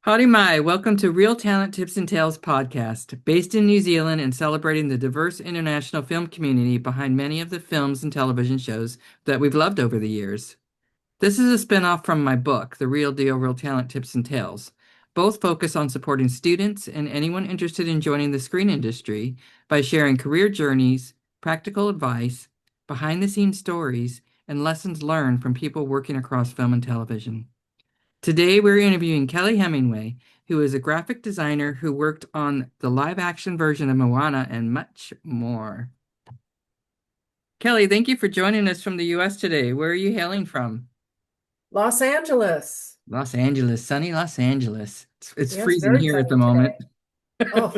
Howdy Mai, welcome to Real Talent Tips and Tales podcast, based in New Zealand and celebrating the diverse international film community behind many of the films and television shows that we've loved over the years. This is a spin-off from my book, The Real Deal Real Talent Tips and Tales. Both focus on supporting students and anyone interested in joining the screen industry by sharing career journeys, practical advice, behind-the-scenes stories, and lessons learned from people working across film and television. Today, we're interviewing Kelly Hemenway, who is a graphic designer who worked on the live action version of Moana and much more. Kelly, thank you for joining us from the US today. Where are you hailing from? Los Angeles. Los Angeles, sunny Los Angeles. It's Yes, freezing very here at the sunny moment. today. Oh,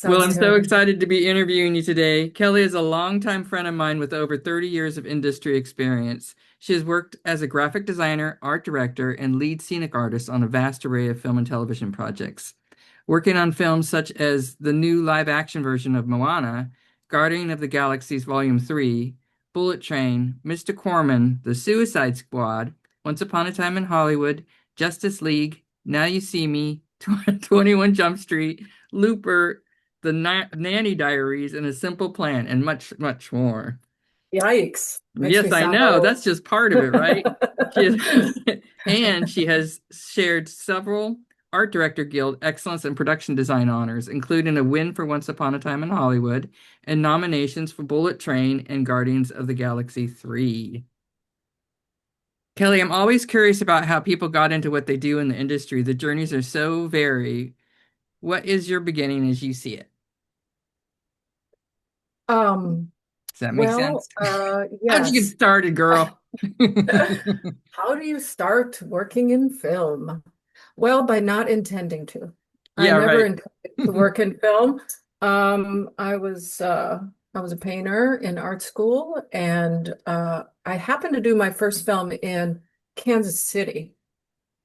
Well, sounds I'm so terrible. excited to be interviewing you today. Kelly is a longtime friend of mine with over 30 years of industry experience. She has worked as a graphic designer, art director, and lead scenic artist on a vast array of film and television projects. Working on films such as the new live action version of Moana, Guardian of the Galaxy's Volume 3, Bullet Train, Mr.Cormen, The Suicide Squad, Once Upon a Time in Hollywood, Justice League, Now You See Me, 21 Jump Street, Looper, the Nanny Diaries, and A Simple Plan, and much, much more. Yikes. Makes me Yes, I sound know. old. That's just part of it, right? She is, and she has shared several Art Director Guild Excellence in Production Design honors, including a win for Once Upon a Time in Hollywood and nominations for Bullet Train and Guardians of the Galaxy 3. Kelly, I'm always curious about how people got into what they do in the industry. The journeys are so varied. What is your beginning as you see it? Um, Does that make sense? How'd you get yes. started, girl? How do you start working in film? Well, by not intending to. I Yeah, never right. intended to work in film. I was a painter in art school, and I happened to do my first film in Kansas City.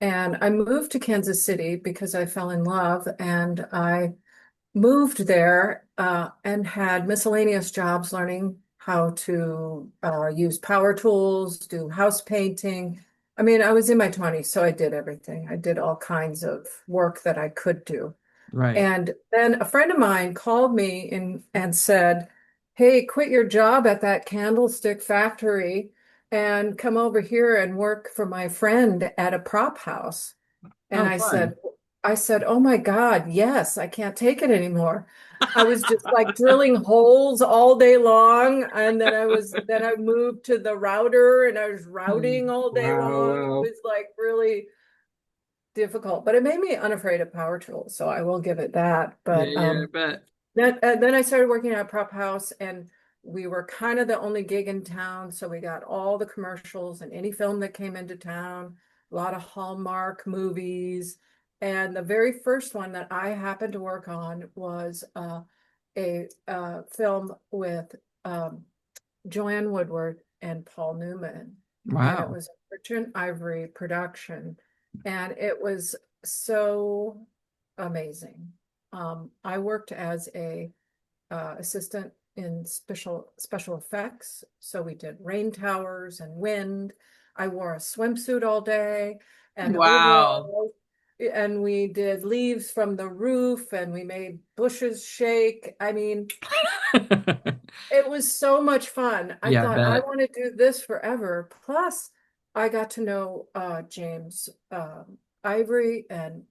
And I moved to Kansas City because I fell in love, and I moved there and had miscellaneous jobs learning how to use power tools, do house painting. I mean, I was in my 20s, so I did everything. I did all kinds of work that I could do. Right. And then a friend of mine called me and said, "Hey, quit your job at that candlestick factory and come over here and work for my friend at a prop house." And Oh, I fun. said, "Oh my God, yes, I can't take it anymore." I was just like drilling holes all day long. And then I moved to the router and I was routing all day Wow, long. It wow. was like really difficult, but it made me unafraid of power tools. So I will give it that. Yeah, But yeah, I bet. then I started working at a prop house, and we were kind of the only gig in town. So we got all the commercials and any film that came into town, a lot of Hallmark movies. And the very first one that I happened to work on was a film with um, Joanne Woodward and Paul Newman. And it Wow. was a Merchant Ivory production. And it was so amazing. I worked as a assistant in special effects. So we did rain towers and wind. I wore a swimsuit all day and Wow. overalls. And we did leaves from the roof and we made bushes shake. I mean, it was so much fun. I Yeah, I thought I bet. want to do this forever. Plus, I got to know James Ivory and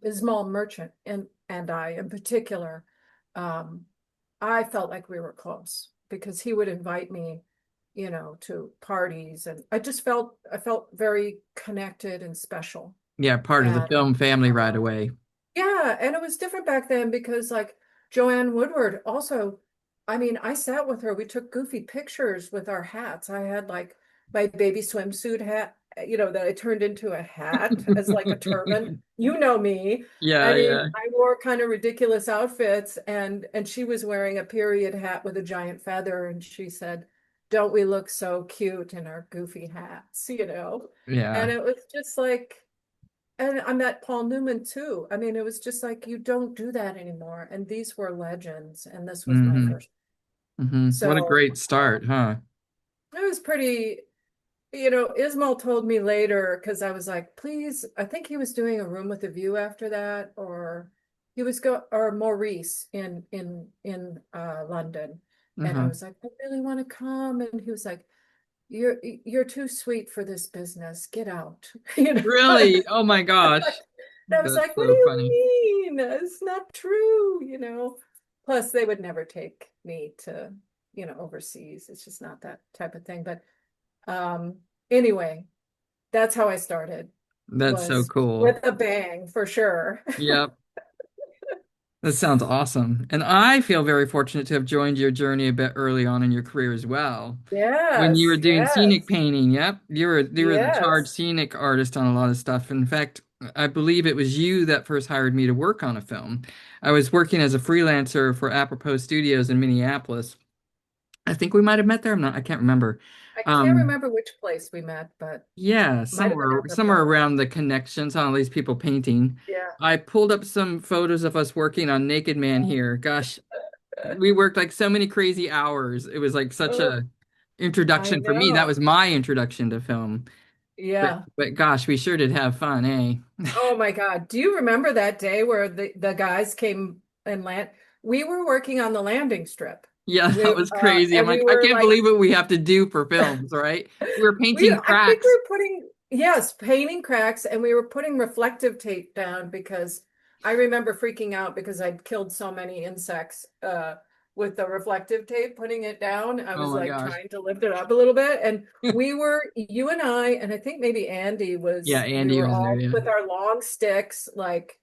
Ismail Merchant, and I, in particular, um, I felt like we were close because he would invite me, to parties, and I felt very connected and special. Yeah, part of the And film family right away. yeah, and it was different back then because like Joanne Woodward also, I mean, I sat with her. We took goofy pictures with our hats. I had like my baby swimsuit hat, that I turned into a hat as like a turban. You know me. I Yeah, mean, yeah. I wore kind of ridiculous outfits, and she was wearing a period hat with a giant feather, and she said, "Don't we look so cute in our goofy hats?" Yeah. And it was just like, and I met Paul Newman too. I mean, it was just like you don't do that anymore. And these were legends, and this was my Mm-hmm. first. Mm-hmm. What a So great start, huh? it was pretty. Ismail told me later because I was like, please, I think he was doing a room with a view after that, or he was or Maurice in London. And I Uh-huh. was like, I really want to come. And he was like, you're too sweet for this business. Get out. Really? Oh my gosh. I was That's like, what do so you funny. mean? It's not true. Plus, they would never take me to, overseas. It's just not that type of thing. But um, anyway, that's how I started, That's so was cool. with a bang for sure. Yep. That sounds awesome. And I feel very fortunate to have joined your journey a bit early on in your career as well. When you were Yes, doing scenic yes, painting, yep, you were the charge yes. scenic artist on a lot of stuff. In fact, I believe it was you that first hired me to work on a film. I was working as a freelancer for Apropos Studios in Minneapolis. I think we might have met there. I can't remember. I can't Um, remember which place we met, but yeah, might have been somewhere apropos. around the connections on all these people painting. Yeah. I pulled up some photos of us working on Naked Man here. Gosh, we worked like so many crazy hours. It was like such Oh, a I introduction for me. That know. was my introduction to film. But Yeah. but gosh, we sure did have fun, eh? Oh my God. Do you remember that day where the guys came and We were working on the landing strip. Yeah, that was crazy. I'm And we like, I were can't like believe what we have to do for films, right? We were painting I think we cracks. were putting, yes, painting cracks, and we were putting reflective tape down because I remember freaking out because I'd killed so many insects with the reflective tape, putting it down. I Oh was my like gosh. trying to lift it up a little bit. And you and I think maybe Andy Yeah, we Andy were was there, all yeah. with our long sticks, like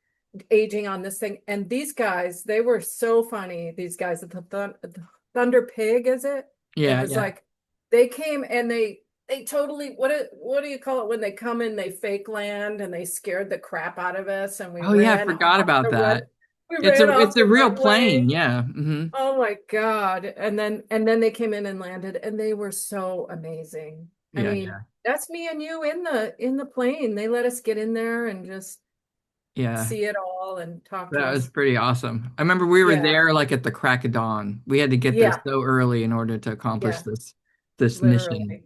aging on this thing. And these guys, they were so funny. These guys at the Thunder Pig, is it? It Yeah, was yeah. like they came and they totally what do you call it when they come in, they fake land and they scared the crap out of us and Oh yeah, I forgot about that. we It's ran a off it's a the real runway. plane, yeah. Oh my God. And then they came in and landed and they were so amazing. I Yeah, mean, yeah. that's me and you in the plane. They let us get in there and just Yeah. see it all and talk to That was us. pretty awesome. I remember we were Yeah. there like at the crack of dawn. We had to get there Yeah. so early in order to accomplish Yeah. this mission. Literally.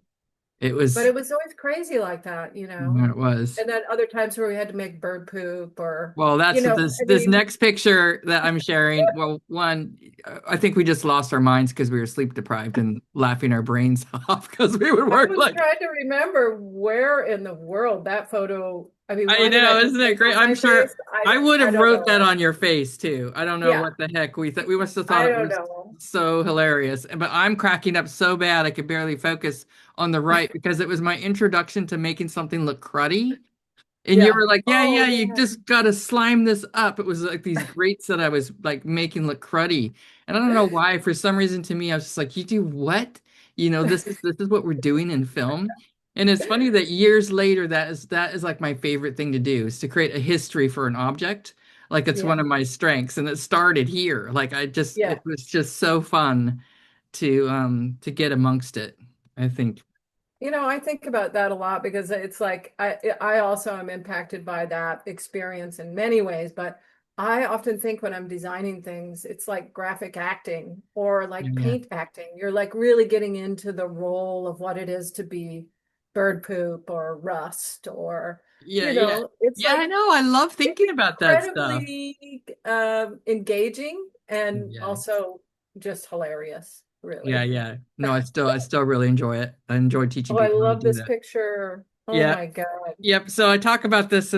It But was it was always crazy like that. it was. And then other times where we had to make bird poop or, Well, that's I this mean, next picture that I'm sharing. Well, one, I think we just lost our minds because we were sleep deprived and laughing our brains off because we would I work was like, trying to remember where in the world that photo, I mean, I why did I know, put isn't it this great? on I'm my face? sure I would I have don't wrote that know. on your face too. I don't know Yeah, what the heck we thought. We must have thought I it don't was know. so hilarious. But I'm cracking up so bad I could barely focus on the right because it was my introduction to making something look cruddy. And you Yeah. were like, yeah, Oh, yeah, you yeah. just gotta slime this up. It was like these grates that I was like making look cruddy. And I don't know why, for some reason to me, I was just like, you do what? This is what we're doing in film. And it's funny that years later, that is like my favorite thing to do is to create a history for an object. Like it's one Yeah. of my strengths. And it started here. Like Yeah. it was just so fun to get amongst it, I think. I think about that a lot because it's like I also am impacted by that experience in many ways, but I often think when I'm designing things, it's like graphic acting or like Yeah. paint acting. You're like really getting into the role of what it is to be bird poop or rust or, Yeah, yeah. it's Yeah, I like know. I love it's thinking about that stuff. incredibly engaging and Yeah. also just hilarious, Yeah, really. yeah. No, I still really enjoy it. I enjoy teaching Oh, I people how to love do this that. picture. Oh Yeah. my God. Yep. So I talk about this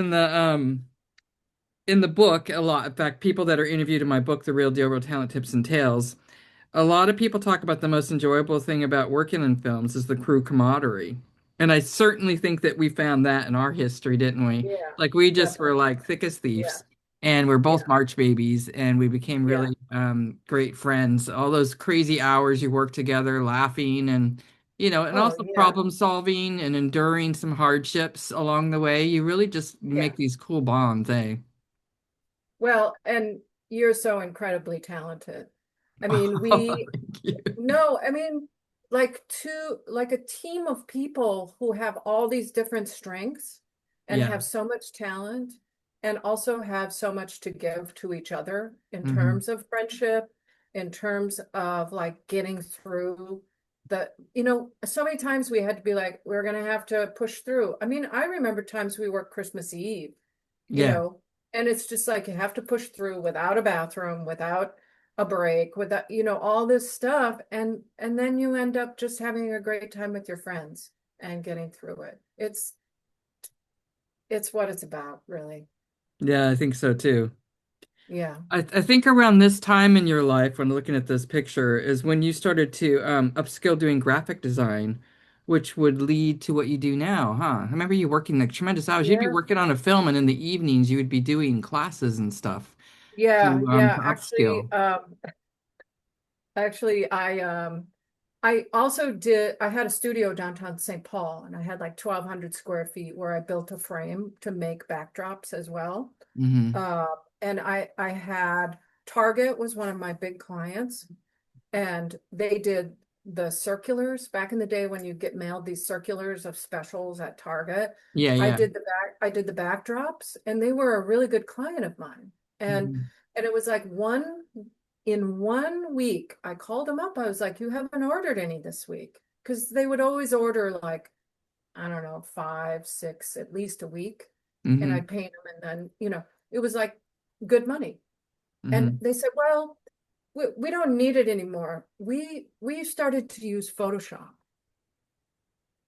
in the book a lot. In fact, people that are interviewed in my book, The Real Deal, Real Talent Tips and Tales, a lot of people talk about the most enjoyable thing about working in films is the crew camaraderie. And I certainly think that we found that in our history, didn't we? Yeah, Like we just were definitely. like thick as Yeah, thieves and we're yeah, both March babies and we became yeah. really great friends. All those crazy hours you worked together laughing and Oh, also yeah, problem solving and enduring some hardships along the way. You really just yeah. make these cool bonds, eh? Well, and you're so incredibly talented. I mean, Oh, thank you. no, I mean, like a team of people who have all these different strengths and Yeah. have so much talent and also have so much to give to each other in Hmm. terms of friendship, in terms of like getting through. so many times we had to be like, we're gonna have to push through. I mean, I remember times we worked Christmas Eve, you Yeah. know, and it's just like you have to push through without a bathroom, without a break, without, all this stuff. And then you end up just having a great time with your friends and getting through it. It's what it's about, really. Yeah, I think so too. Yeah. I think around this time in your life, when looking at this picture, is when you started to upskill doing graphic design, which would lead to what you do now, huh? I remember you working like tremendous hours. You'd be Yeah. working on a film, and in the evenings, you would be doing classes and stuff Yeah. to Yeah. upskill. Actually, I also did, I had a studio downtown St. Paul and I had like 1,200 square feet where I built a frame to make backdrops as well. Hmm. Uh, and I had Target was one of my big clients and they did the circulars back in the day when you get mailed these circulars of specials at Target. Yeah, yeah. I did the backdrops and they were a really good client of mine. And Hmm. and it was like in 1 week, I called them up. I was like, you haven't ordered any this week. Because they would always order like, I don't know, five, six, at least a week. And Hmm. I'd paint them and then, it was like good money. And Hmm. they said, well, we don't need it anymore. We started to use Photoshop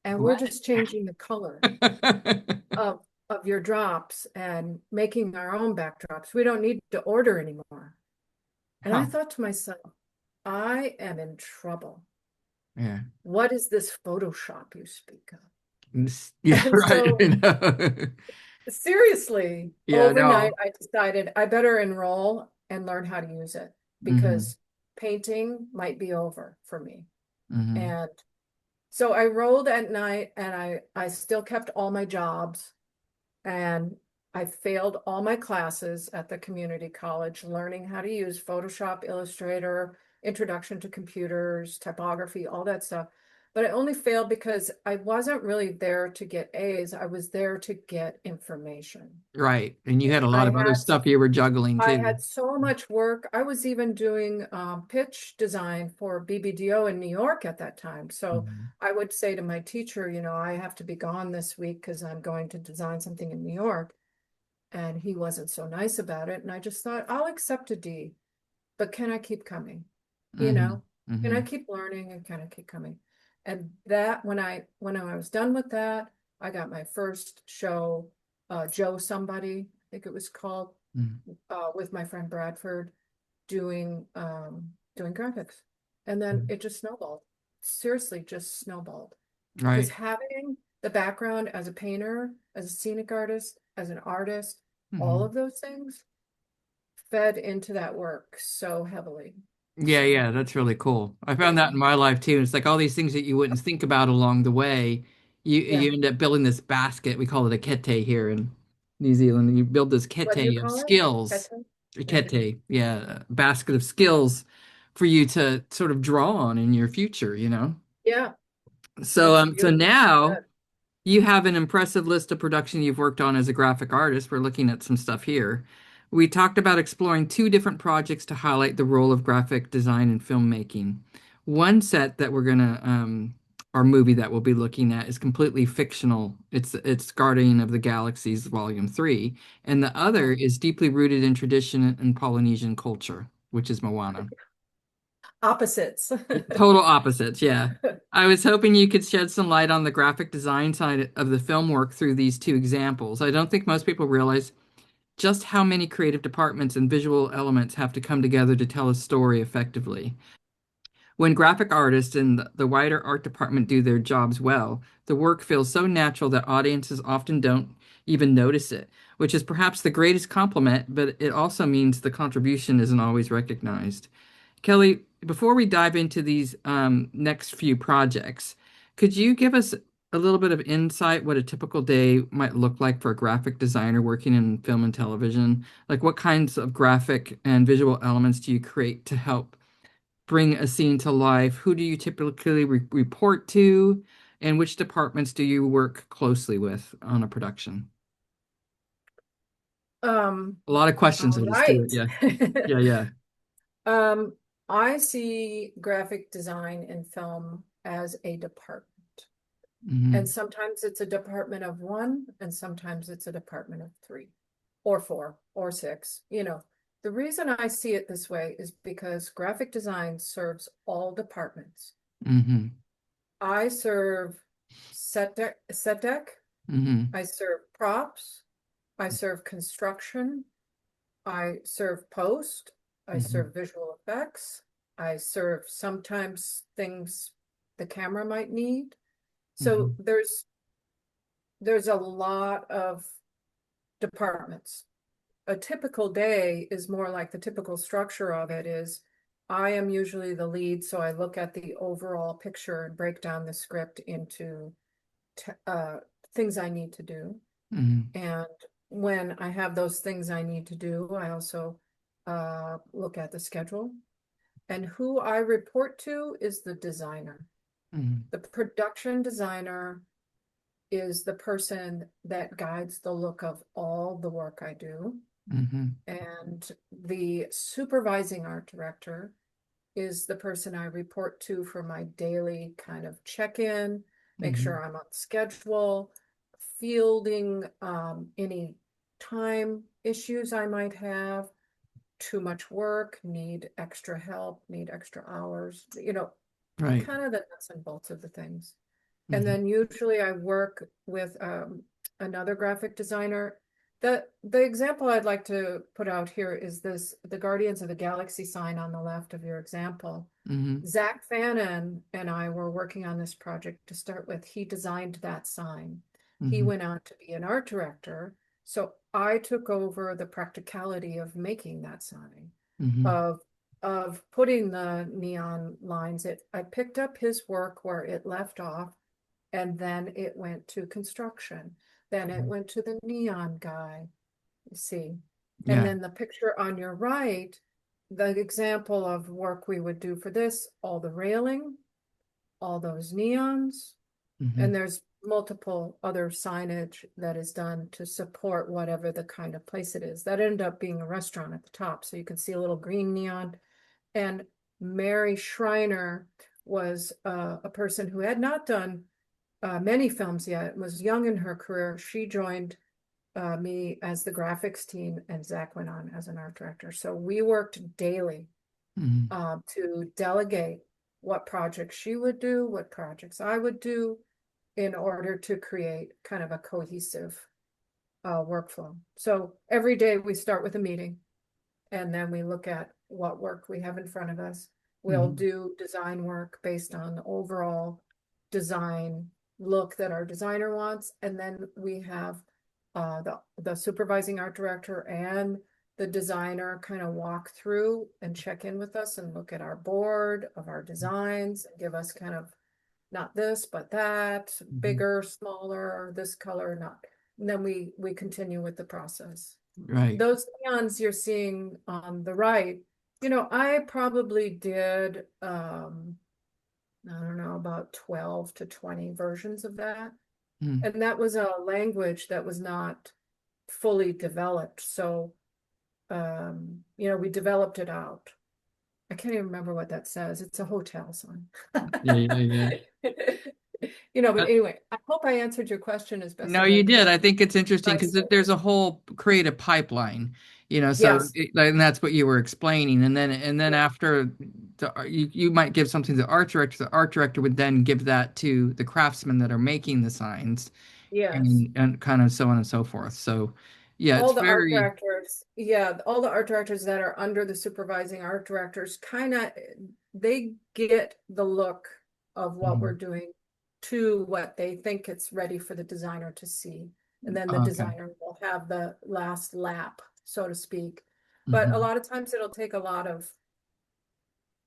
and we're What? just changing the color of of your drops and making our own backdrops. We don't need to order anymore. And I Huh. thought to myself, I am in trouble. Yeah. What is this Photoshop you speak of? Yeah, And right. so, You know? seriously, Yeah, overnight, no. I decided I better enroll and learn how to use it Hmm. because painting might be over for me. Hmm. And so I rolled at night and I still kept all my jobs and I failed all my classes at the community college, learning how to use Photoshop, Illustrator, Introduction to Computers, typography, all that stuff. But I only failed because I wasn't really there to get A's. I was there to get information. Right. And you had a lot I of other had stuff you were juggling I too. had so much work. I was even doing pitch design for BBDO in New York at that time. So Mhm. I would say to my teacher, I have to be gone this week because I'm going to design something in New York. And he wasn't so nice about it. And I just thought, I'll accept a D, but can I keep coming? You Hmm. know, can I Hmm. keep learning and can I keep coming? And that when I was done with that, I got my first show, Joe Somebody, I think it was called, with my friend Bradford doing graphics. And then Hmm. it just snowballed. Seriously, just snowballed. Because Right. having the background as a painter, as a scenic artist, as an artist, all Hmm. of those things fed into that work so heavily. Yeah, So yeah, that's really cool. I found yeah, that in my life too. It's like all these things that you wouldn't think about along the way. yeah. You end up building this basket. We call it a kete here in New Zealand. And you build this What do you kete of call it? skills. Kete? A Yeah. kete, yeah, a basket of skills for you to sort of draw on in your future, you know? Yeah. So It's so beautifully now said. you have an impressive list of production you've worked on as a graphic artist. We're looking at some stuff here. We talked about exploring two different projects to highlight the role of graphic design in filmmaking. One set that our movie that we'll be looking at is completely fictional. It's Guardian of the Galaxies Volume 3, and the other Oh, is deeply rooted in tradition and Polynesian culture, which is Moana. opposites. Total opposites, yeah. I was hoping you could shed some light on the graphic design side of the film work through these two examples. I don't think most people realize just how many creative departments and visual elements have to come together to tell a story effectively. When graphic artists and the wider art department do their jobs well, the work feels so natural that audiences often don't even notice it, which is perhaps the greatest compliment, but it also means the contribution isn't always recognized. Kelly, before we dive into these next few projects, could you give us a little bit of insight what a typical day might look like for a graphic designer working in film and television? Like what kinds of graphic and visual elements do you create to help bring a scene to life? Who do you typically report to? And which departments do you work closely with on a production? Um, A lot of questions. all I'll just do it. right. Yeah. Yeah, yeah. Um, I see graphic design in film. as a department. And Hmm. sometimes it's a department of one, and sometimes it's a department of three, or four, or six. The reason I see it this way is because graphic design serves all departments. Hmm. I serve set deck, Hmm. I serve props, I serve construction, I serve post, I Hmm. serve visual effects, I serve sometimes things the camera might need. So Hmm. there's a lot of departments. A typical day is more like the typical structure of it is I am usually the lead, so I look at the overall picture and break down the script into uh, things I need to do. Hmm. And when I have those things I need to do, I also look at the schedule. And who I report to is the designer. Hmm. The production designer is the person that guides the look of all the work I do. Hmm. And the supervising art director is the person I report to for my daily kind of check-in, make Hmm. sure I'm on schedule, fielding any time issues I might have, too much work, need extra help, need extra hours, Right. kind of the nuts and bolts of the things. And Hmm. then usually I work with another graphic designer. The example I'd like to put out here is the Guardians of the Galaxy sign on the left of your example. Hmm. Zach Fannin and I were working on this project to start with. He designed that sign. He Hmm. went on to be an art director. So I took over the practicality of making that sign, Hmm. of putting the neon lines. I picked up his work where it left off, and then it went to construction. Then it went to the neon guy, you see. And Yeah. then the picture on your right, the example of work we would do for this, all the railing, all those neons, and Hmm. there's multiple other signage that is done to support whatever the kind of place it is. That ended up being a restaurant at the top, so you can see a little green neon. And Mary Schreiner was a person who had not done many films yet, was young in her career. She joined me as the graphics team, and Zach went on as an art director. So we worked daily Hmm. to delegate what projects she would do, what projects I would do, in order to create kind of a cohesive workflow. So every day we start with a meeting, and then we look at what work we have in front of us. We'll Hmm. do design work based on the overall design look that our designer wants. And then we have the supervising art director and the designer kind of walk through and check in with us and look at our board of our designs and give us kind of not this, but that, Hmm. bigger, smaller, this color, not. And then we continue with the process. Right. Those neons you're seeing on the right, I probably did I don't know, about 12 to 20 versions of that. Mm. And that was a language that was not fully developed. So we developed it out. I can't even remember what that says. It's a hotel sign. Yeah, yeah, yeah. But anyway, I hope I answered your question as best No, as I you did. could. I think it's interesting Nice. because there's a whole creative pipeline, Yes. and that's what you were explaining. And then Yeah. after you might give something to the art director would then give that to the craftsmen that are making the signs Yes. and kind of so on and so forth. So yeah, it's All the art very directors, yeah, all the art directors that are under the supervising art directors kind of they get the look of what we're Mhm. doing to what they think it's ready for the designer to see. And then the Okay. designer will have the last lap, so to speak. But a Hmm. lot of times it'll take a lot of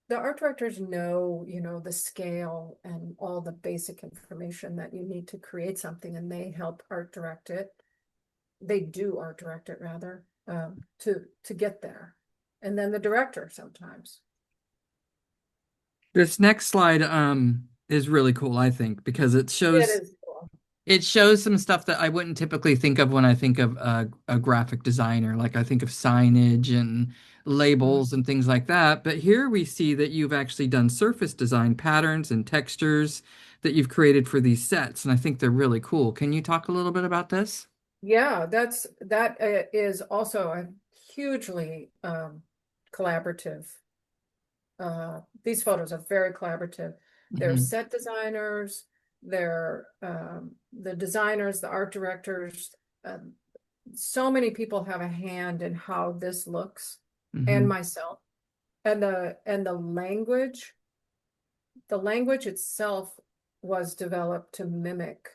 the art directors know, the scale and all the basic information that you need to create something, and they help art direct it. They do art direct it rather, to get there. And then the director sometimes. This next slide is really cool, I think, because it It shows is cool. It shows some stuff that I wouldn't typically think of when I think of a graphic designer. Like I think of signage and Mm. labels and things like that. But here we see that you've actually done surface design patterns and textures that you've created for these sets. And I think they're really cool. Can you talk a little bit about this? Yeah, that is also a hugely collaborative. These photos are very collaborative. They're Hmm. set designers, they're the designers, the art directors. Um, so many people have a hand in how this looks, and Hmm. myself, and the language itself was developed to mimic,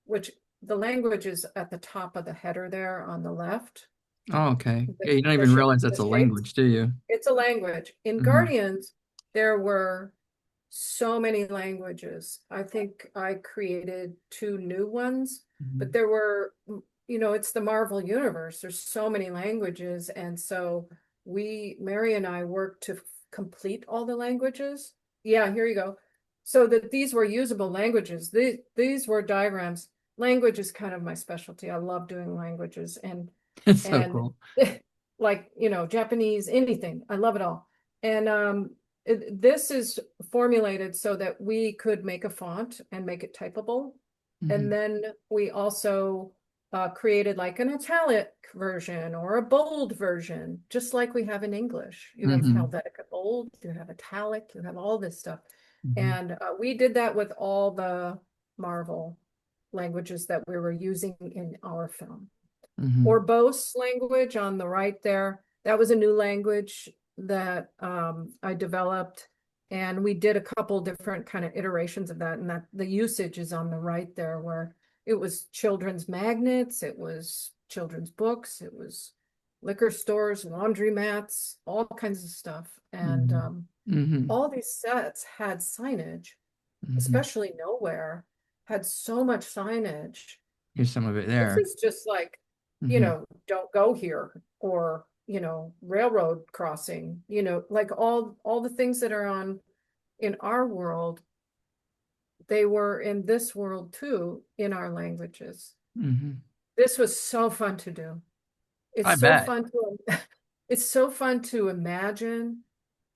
which the language is at the top of the header there on the left, Oh, okay. the, Yeah, you don't the even shape, realize that's the a shapes. language, do you? It's a language. In Hmm. Guardians, there were so many languages. I think I created two new ones, but Hmm. there were, it's the Marvel universe. There's so many languages. And so Mary and I worked to complete all the languages. Yeah, here you go. So that these were usable languages. These were diagrams. Language is kind of my specialty. I love doing languages It's so and cool. like, Japanese, anything. I love it all. And this is formulated so that we could make a font and make it typable. And Hmm. then we also created like an italic version or a bold version, just like we have in English. You have Hmm. Helvetica bold, you have italic, you have all this stuff. Hmm. And we did that with all the Marvel languages that we were using in our film. Hmm. Orbose language on the right there. That was a new language that I developed, and we did a couple different kind of iterations of that. And that the usage is on the right there, where it was children's magnets, it was children's books, it was liquor stores, laundry mats, all kinds of stuff. And Hmm. Hmm. all these sets had signage, Hmm. especially Nowhere had so much signage. Here's some of it This there. is just like, Hmm. don't go here, or, railroad crossing, like all the things that are on in our world, they were in this world too, in our languages. Hmm. This was so fun to do. It's I so bet. fun to it's so fun to imagine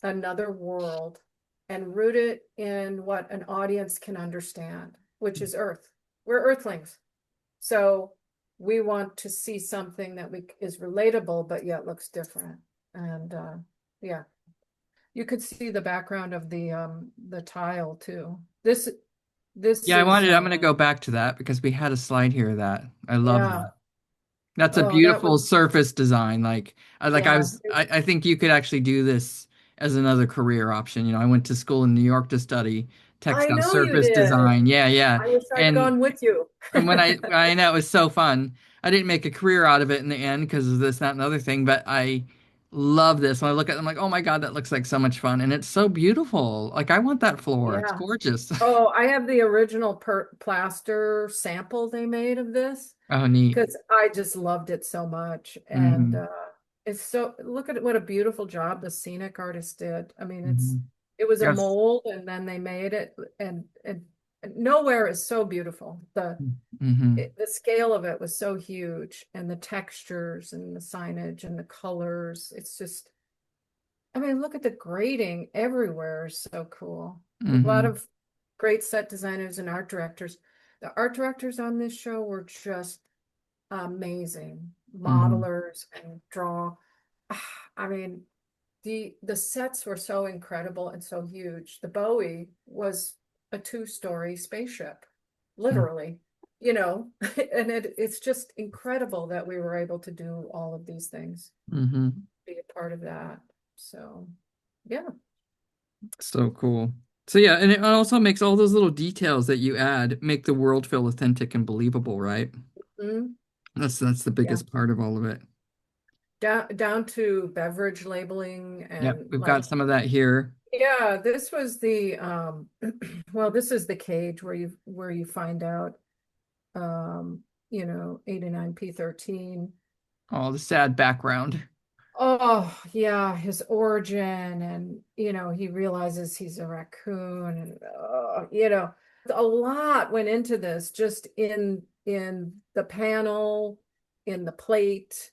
another world and root it in what an audience can understand, which is Earth. We're Earthlings. So we want to see something that is relatable, but yet looks different. And yeah, you could see the background of the tile too. This Yeah, is I'm going to go back to that because we had a slide here that I love yeah. that. That's a Oh, that beautiful was surface design. yeah. I think you could actually do this as another career option. I went to school in New York to study I textile know you surface did. design. Yeah, yeah. I wish I'd And gone with you. I know it was so fun. I didn't make a career out of it in the end because of this, that, and other thing, but I love this. When I look at it, I'm like, oh my God, that looks like so much fun. And it's so beautiful. Like I want that floor. It's Yeah. gorgeous. Oh, I have the original plaster sample they made of this, Oh, neat. because I just loved it so much. And Hmm. it's so, look at what a beautiful job the scenic artist did. I mean, Hmm. it was a Yes. mold and then they made it, and Nowhere is so beautiful. Hmm. The scale of it was so huge, and the textures and the signage and the colors. It's just, I mean, look at the grading everywhere is so cool. A lot Hmm. of great set designers and art directors. The art directors on this show were just amazing. Hmm. Modelers and draw. I mean, the sets were so incredible and so huge. The Bowie was a two-story spaceship, literally, and it's just incredible that we were able to do all of these things, Hmm. be a part of that. So, yeah. So cool. So yeah, and it also makes all those little details that you add make the world feel authentic and believable, right? Mhm. That's the Yeah. biggest part of all of it. Down to beverage labeling Yep, and we've got like, some of that here. yeah, this was the well, this is the cage where you find out 89P13. All the sad background. Oh, yeah, his origin, and he realizes he's a raccoon, and A lot went into this, just in the panel, in the plate,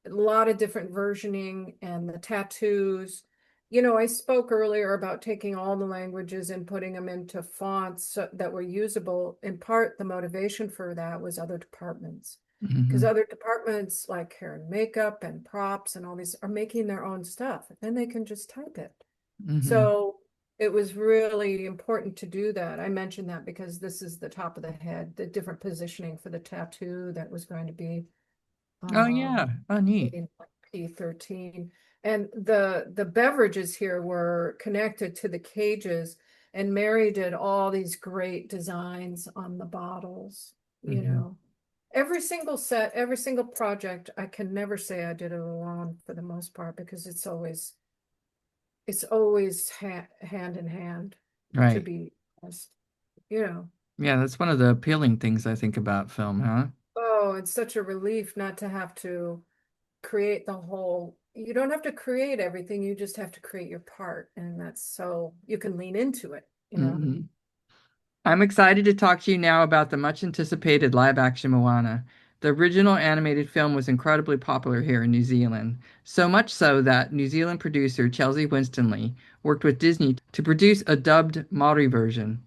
a lot of different versioning and the tattoos. I spoke earlier about taking all the languages and putting them into fonts that were usable. In part, the motivation for that was other departments. Because Hmm. other departments like hair and makeup and props and all these are making their own stuff. Then they can just type it. Hmm. So it was really important to do that. I mentioned that because this is the top of the head, the different positioning for the tattoo that was going to be Oh yeah. Oh neat. in like P13. And the beverages here were connected to the cages, and Mary did all these great designs on the bottles, you Hmm. know. Every single set, every single project, I can never say I did it alone for the most part because it's always hand in hand to Right. be honest, you know. Yeah, that's one of the appealing things I think about film, huh? Oh, it's such a relief not to have to create you don't have to create everything, you just have to create your part. And that's so you can lean into it. Hmm. I'm excited to talk to you now about the much anticipated live action Moana. The original animated film was incredibly popular here in New Zealand, so much so that New Zealand producer Chelsea Winstonley worked with Disney to produce a dubbed Maori version.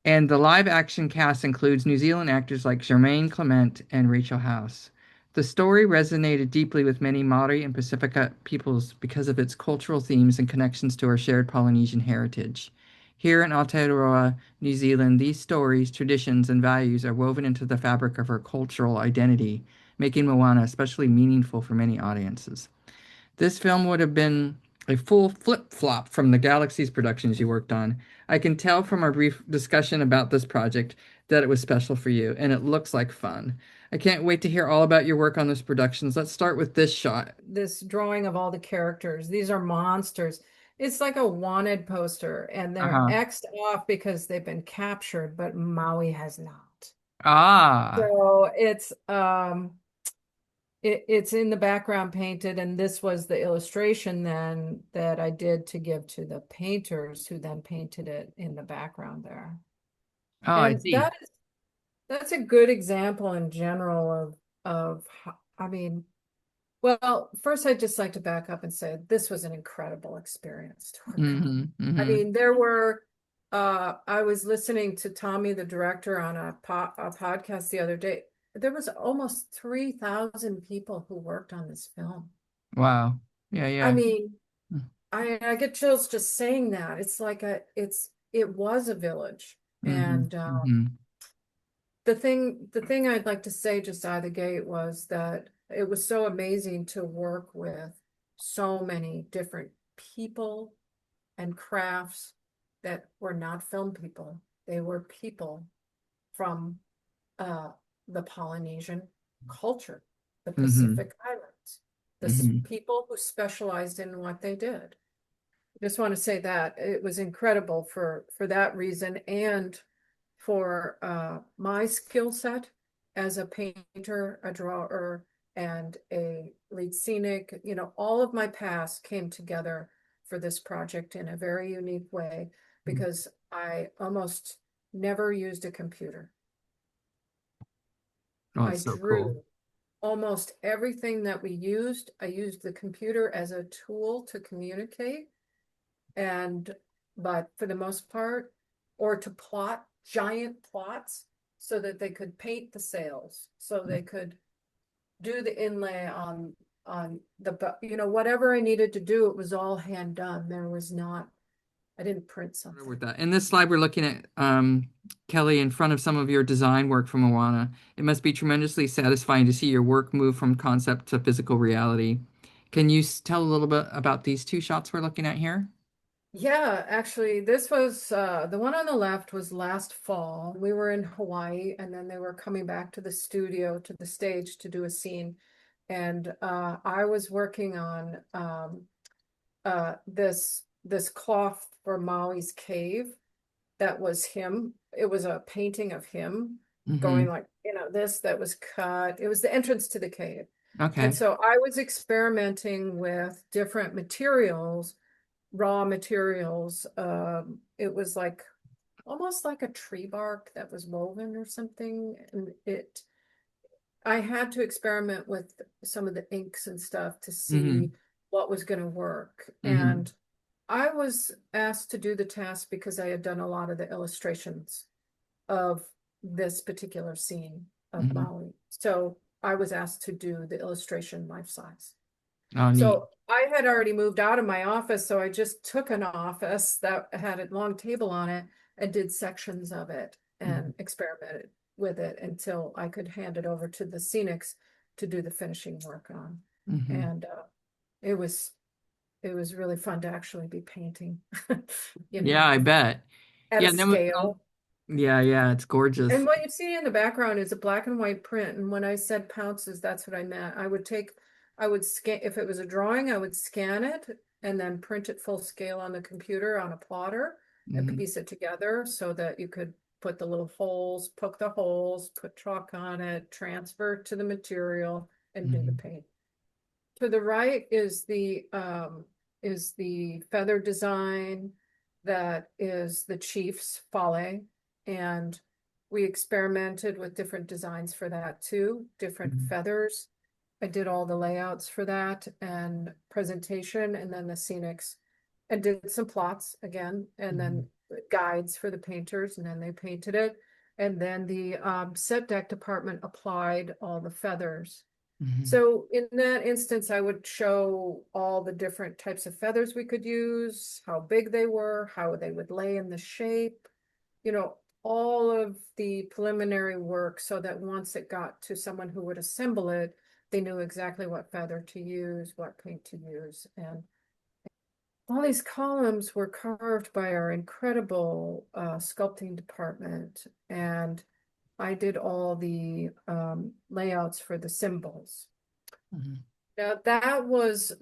And the live action cast includes New Zealand actors like Jermaine Clement and Rachel House. The story resonated deeply with many Maori and Pacifica peoples because of its cultural themes and connections to our shared Polynesian heritage. Here in Aotearoa, New Zealand, these stories, traditions, and values are woven into the fabric of our cultural identity, making Moana especially meaningful for many audiences. This film would have been a full flip-flop from the Galaxy's productions you worked on. I can tell from our brief discussion about this project that it was special for you, and it looks like fun. I can't wait to hear all about your work on those productions. Let's start with this shot. This drawing of all the characters, these are monsters. It's like a wanted poster, and they're Uh-huh. xed off because they've been captured, but Maui has not. Ah. So it's in the background painted, and this was the illustration then that I did to give to the painters who then painted it in the background there. Oh, I And see. that's a good example in general I mean, well, first I'd just like to back up and say this was an incredible experience to work on. Mm-hmm. I Mm-hmm. mean, I was listening to Tommy, the director, on a podcast the other day. There was almost 3,000 people who worked on this film. Wow. Yeah, I yeah. mean, I get chills just saying that. It's like it was a village. Mm-hmm. And Mm-hmm. the thing I'd like to say just out of the gate was that it was so amazing to work with so many different people and crafts that were not film people. They were people from uh, the Polynesian culture, the Mm-hmm. Pacific Islands, Mm-hmm. people who specialized in what they did. I just want to say that it was incredible for that reason and for my skill set as a painter, a drawer, and a lead scenic. All of my past came together for this project in a very unique way because I almost never used a computer. Oh, I it's so cool. drew almost everything that we used. I used the computer as a tool to communicate, and but for the most part, or to plot giant plots so that they could paint the sails, so they could do the inlay on whatever I needed to do, it was all hand done. There was not, I didn't print something. With that. In this slide, we're looking at Kelly in front of some of your design work from Moana. It must be tremendously satisfying to see your work move from concept to physical reality. Can you tell a little bit about these two shots we're looking at here? Yeah, actually, this was the one on the left was last fall. We were in Hawaii, and then they were coming back to the studio, to the stage to do a scene. And I was working on this cloth for Maui's cave. That was him. It was a painting of him going Mm-hmm. like, this that was cut. It was the entrance to the cave. And Okay. so I was experimenting with different materials, raw materials. It was like almost like a tree bark that was woven or something. And I had to experiment with some of the inks and stuff to Mm-hmm. see what was going to work. Mm-hmm. And I was asked to do the task because I had done a lot of the illustrations of this particular scene of Mm-hmm. Maui. So I was asked to do the illustration life size. Oh, neat. So I had already moved out of my office, so I just took an office that had a long table on it and did sections of it Mm-hmm. and experimented with it until I could hand it over to the scenics to do the finishing work on. Mm-hmm. And it was it was really fun to actually be painting, you Yeah, know, I bet. at a Yeah, then scale. yeah, yeah, it's And gorgeous. what you see in the background is a black and white print. And when I said pounces, that's what I meant. I would scan, if it was a drawing, I would scan it and then print it full scale on the computer on a plotter and Mm-hmm. piece it together so that you could put the little holes, poke the holes, put chalk on it, transfer it to the material and do the Mm-hmm. paint. To the right is the feather design that is the chief's fale. And we experimented with different designs for that too, different Mm-hmm. feathers. I did all the layouts for that and presentation and then the scenics. I did some plots again and Mm-hmm. then guides for the painters and then they painted it. And then the set deck department applied all the feathers. Mm-hmm. So in that instance, I would show all the different types of feathers we could use, how big they were, how they would lay in the shape, you know, all of the preliminary work so that once it got to someone who would assemble it, they knew exactly what feather to use, what paint to use. And all these columns were carved by our incredible sculpting department. And I did all the layouts for the symbols. Mm-hmm. Now that was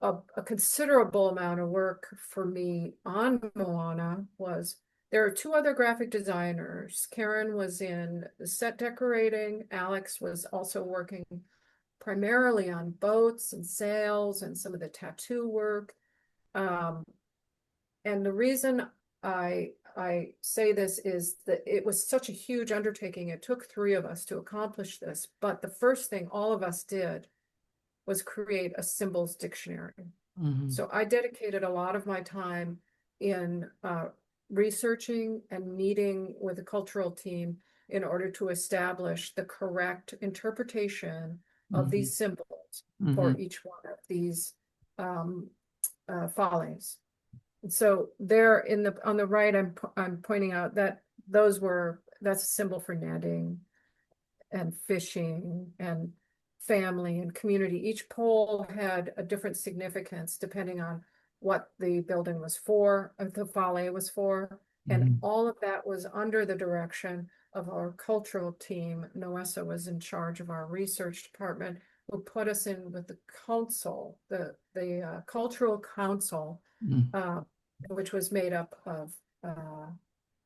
a considerable amount of work for me on Moana was there are two other graphic designers. Karen was in set decorating. Alex was also working primarily on boats and sails and some of the tattoo work. Um, and the reason I say this is that it was such a huge undertaking. It took three of us to accomplish this, but the first thing all of us did was create a symbols dictionary. Mm-hmm. So I dedicated a lot of my time in researching and meeting with the cultural team in order to establish the correct interpretation of Mm-hmm. these symbols Mm-hmm. for each one of these um, follies. So there in the on the right, I'm pointing out that that's a symbol for netting and fishing and family and community. Each pole had a different significance depending on what the building was for, the fale was for. And Mm-hmm. all of that was under the direction of our cultural team. Noessa was in charge of our research department, who put us in with the council, the cultural council, Mm-hmm. uh, which was made up of,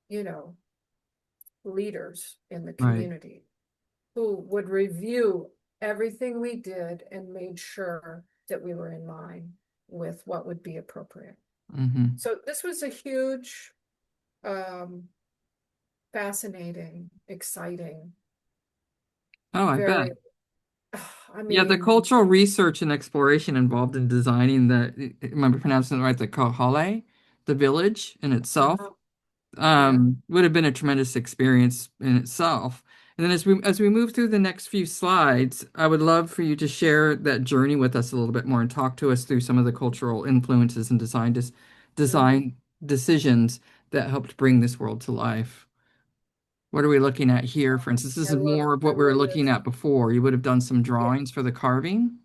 you know, leaders in the Right. community who would review everything we did and made sure that we were in line with what would be appropriate. Mm-hmm. So this was a huge, um, fascinating, exciting, Oh, I bet. very, I Yeah, the mean, cultural research and exploration involved in designing am I pronouncing it right, the Kohale, the village in itself, yeah, would have been a tremendous experience in itself. And then as we move through the next few slides, I would love for you to share that journey with us a little bit more and talk to us through some of the cultural influences and mm, design decisions that helped bring this world to life. What are we looking at here? For instance, this is more of I what we were love looking this. at before. You would have done some Yeah. drawings for the carving.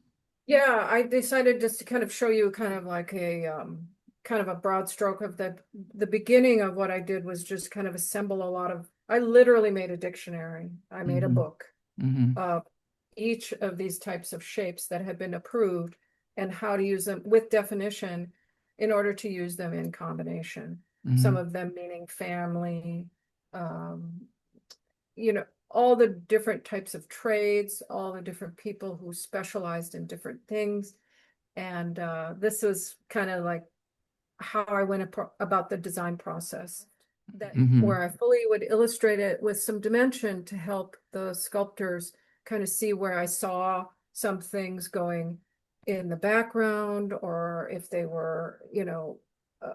Yeah, I decided just to kind of show you kind of like kind of a broad stroke of the beginning of what I did was just kind of assemble a lot of I literally made a dictionary. I made a Hmm. book Hmm. of each of these types of shapes that had been approved and how to use them with definition in order to use them in combination. Some Hmm. of them meaning family, um, you know, all the different types of trades, all the different people who specialized in different things. And this was kind of like how I went about the design process. that Hmm. where I fully would illustrate it with some dimension to help the sculptors kind of see where I saw some things going in the background, or if they were,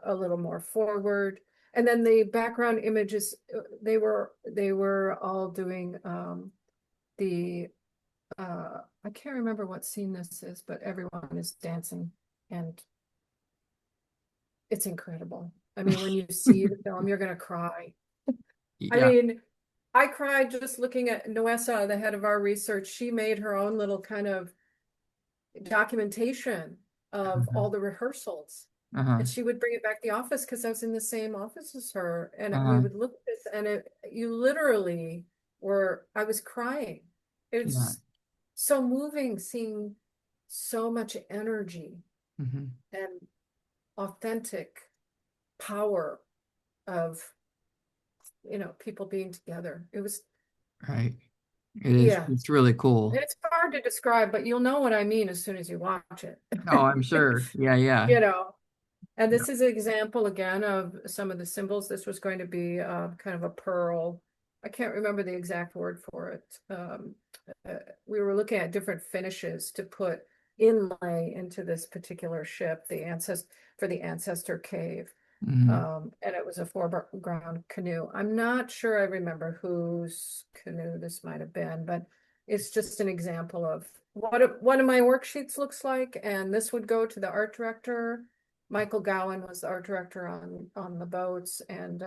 a little more forward. And then the background images, they were all doing the I can't remember what scene this is, but everyone is dancing and it's incredible. I mean, when you see the film, you're gonna cry. I Yeah. mean, I cried just looking at Noessa, the head of our research. She made her own little kind of documentation of all the rehearsals. Uh-huh. And she would bring it back to the office because I was in the same office as her. And we Uh-huh. would look at this and you literally I was crying. Yeah. It's so moving seeing so much energy Hmm. and authentic power of, people being together. It was, Right. It is. yeah, It's really cool. it's hard to describe, but you'll know what I mean as soon as you watch it. Oh, I'm sure. Yeah, yeah. You know, and Yeah. this is an example again of some of the symbols. This was going to be kind of a pearl. I can't remember the exact word for it. Uh, we were looking at different finishes to put inlay into this particular ship, for the ancestor cave. Hmm. And it was a foreground canoe. I'm not sure I remember whose canoe this might have been, but it's just an example of what one of my worksheets looks like. And this would go to the art director. Michael Gowan was the art director on the boats, and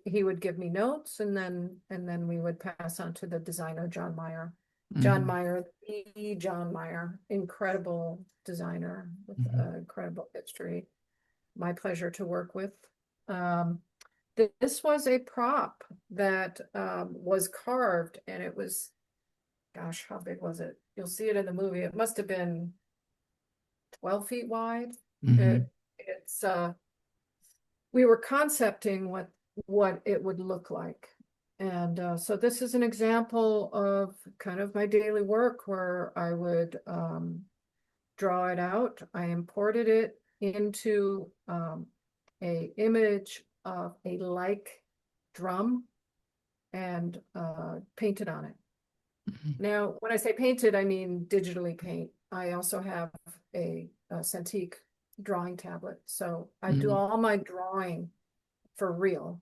he would give me notes, and then we would pass on to the designer John Meyer. John Hmm. Meyer, the John Meyer, incredible designer with Hmm. incredible history. My pleasure to work with. Um, this was a prop that was carved, and it was, gosh, how big was it? You'll see it in the movie. It must have been 12 feet wide. Hmm. It's we were concepting what it would look like. And so this is an example of kind of my daily work where I would draw it out. I imported it into a image of a like drum and painted on it. Now, when I say painted, I mean digitally paint. I also have a Cintiq drawing tablet. So I do Hmm. all my drawing for real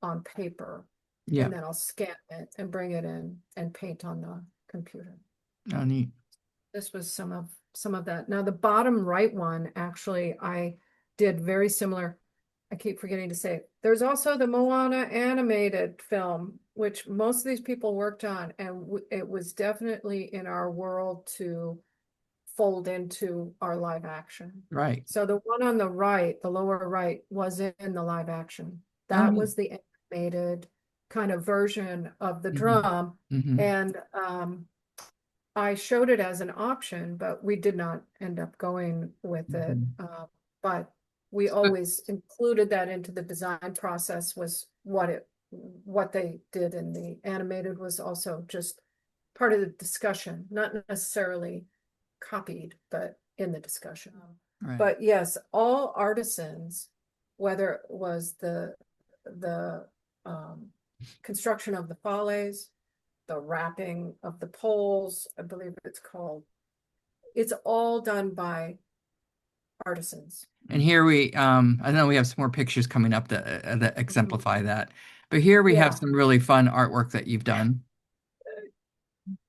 on paper, Yeah. and then I'll scan it and bring it in and paint on the computer. Oh, neat. This was some of that. Now the bottom right one, actually, I did very similar. I keep forgetting to say, there's also the Moana animated film, which most of these people worked on, and it was definitely in our world to fold into our live action. Right. So the one on the right, the lower right, was in the live action. Oh, That neat. was the animated kind of version of the Hmm. drum. Hmm. And I showed it as an option, but we did not end up going with it. Hmm. But we always included that into the design process, was what they did in the animated was also just part of the discussion, not necessarily copied, but in the discussion. Right. But yes, all artisans, whether it was the um, construction of the falles, the wrapping of the poles, I believe it's all done by artisans. And here I know we have some more pictures coming up that Mhm. exemplify that. But here we have Yeah, some really fun artwork that you've done.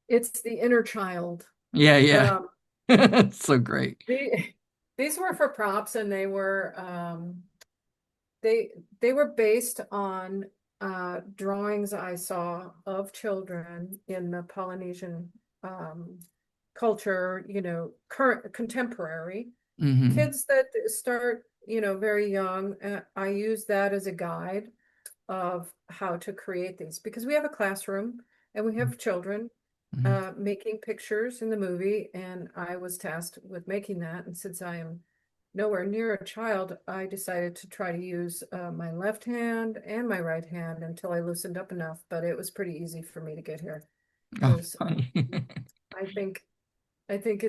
it's the inner child. Yeah, yeah. Um, It's so great. the, these were for props, and they they were based on drawings I saw of children in the Polynesian culture, current contemporary Hmm. kids that start, very young. I use that as a guide of how to create these, because we have a classroom and we have children Hmm. making pictures in the movie, and I was tasked with making that. And since I am nowhere near a child, I decided to try to use my left hand and my right hand until I loosened up enough. But it was pretty easy for me to get here Oh, because funny. I think I think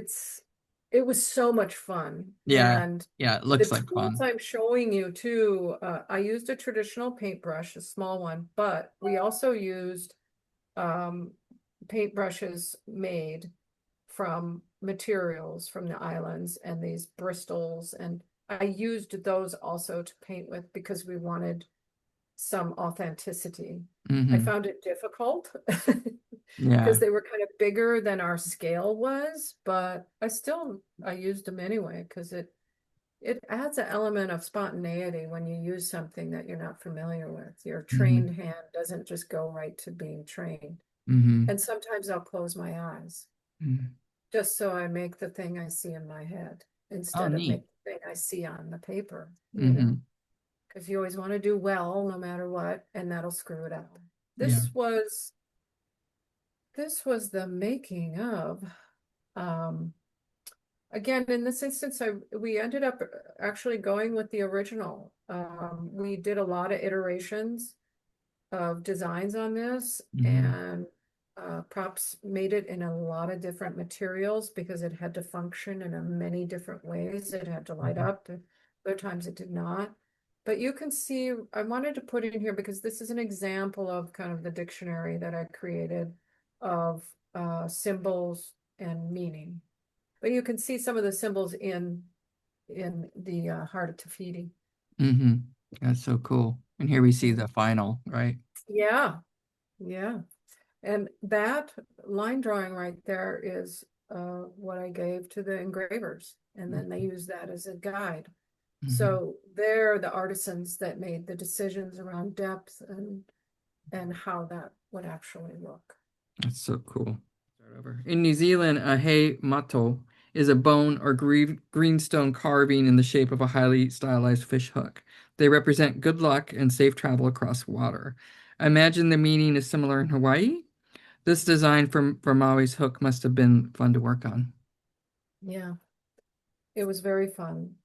it was so much fun. Yeah. And Yeah, it the looks like tools fun. I'm showing you too, I used a traditional paintbrush, a small one, but we also used um, paintbrushes made from materials from the islands and these Bristols. And I used those also to paint with because we wanted some authenticity. I Hmm. found it difficult Yeah. because they were kind of bigger than our scale was, but I used them anyway because it adds an element of spontaneity when you use something that you're not familiar with. Your trained Hmm. hand doesn't just go right to being trained. Hmm. And sometimes I'll close my eyes Hmm. just so I make the thing I see in my head Oh, instead of make neat. the thing I see on the paper, Hmm. because you always want to do well no matter what, and that'll screw it up. Yeah. This was this was the making of um again in this instance we ended up actually going with the original. We did a lot of iterations of designs on this, Hmm. and props made it in a lot of different materials because it had to function in a many different ways. It had to light Hmm. up, other times it did not. But you can see, I wanted to put it in here because this is an example of kind of the dictionary that I created of symbols and meaning. But you can see some of the symbols in the Heart of Tafiti. Hmm. That's so cool. And here we see Mhm. the final, right? Yeah, yeah. And that line drawing right there is what I gave to the engravers. And then they use that as a guide. Hmm. So they're the artisans that made the decisions around depth and how that would actually look. That's so cool. Start over. In New Zealand, a hei mato is a bone or greenstone carving in the shape of a highly stylized fish hook. They represent good luck and safe travel across water. I imagine the meaning is similar in Hawaii. This design for Maui's hook must have been fun to work on. Yeah, it was very fun.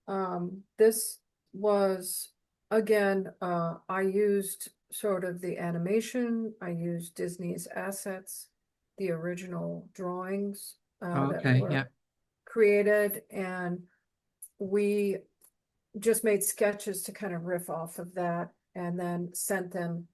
This was, again, I used sort of the animation, I used Disney's assets, the original drawings that Okay, were yeah. created, and we just made sketches to kind of riff off of that and then sent them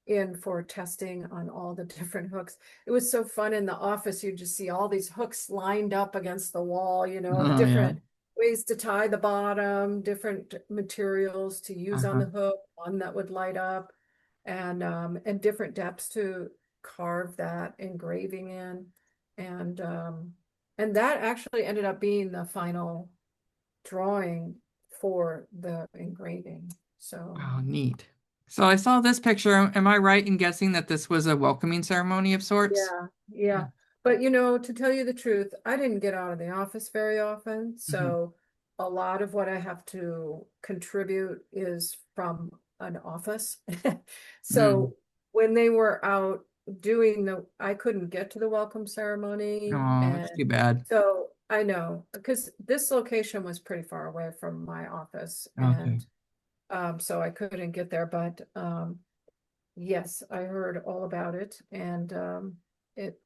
in for testing on all the different hooks. It was so fun in the office. You just see all these hooks lined up against the wall, Oh, yeah. different ways to tie the bottom, different materials to use on Uh-huh. the hook, one that would light up, and different depths to carve that engraving in. And and that actually ended up being the final drawing for the engraving. So Oh, neat. So I saw this picture. Am I right in guessing that this was a welcoming ceremony of sorts? yeah, yeah. Yeah. But to tell you the truth, I didn't get out of the office very often. Hmm. So a lot of what I have to contribute is from an office. Mm. So when they were out doing I couldn't get to the welcome ceremony. Oh, And that's too bad. so I know because this location was pretty far away from my office. Okay. And so I couldn't get there, but yes, I heard all about it, and it